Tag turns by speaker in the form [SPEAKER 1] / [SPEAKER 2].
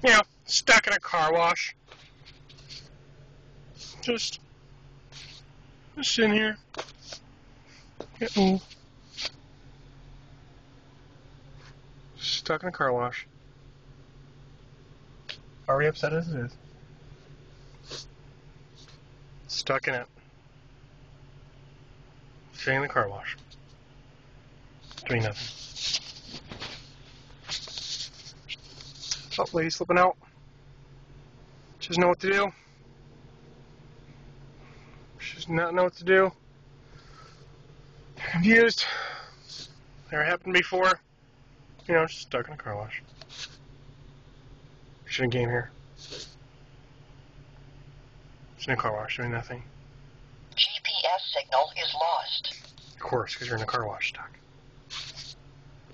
[SPEAKER 1] You know, stuck in a car wash. Just in here. Can't move. Stuck in a car wash. Already upset as it is. Stuck in it. Sitting in the car wash. Doing nothing. Oh, lady slipping out. She doesn't know what to do. She does not know what to do. Confused. Never happened before. You know, just stuck in a car wash. Shouldn't came here. Just in a car wash, doing nothing.
[SPEAKER 2] GPS signal is lost.
[SPEAKER 1] Of course, because you're in a car wash stuck.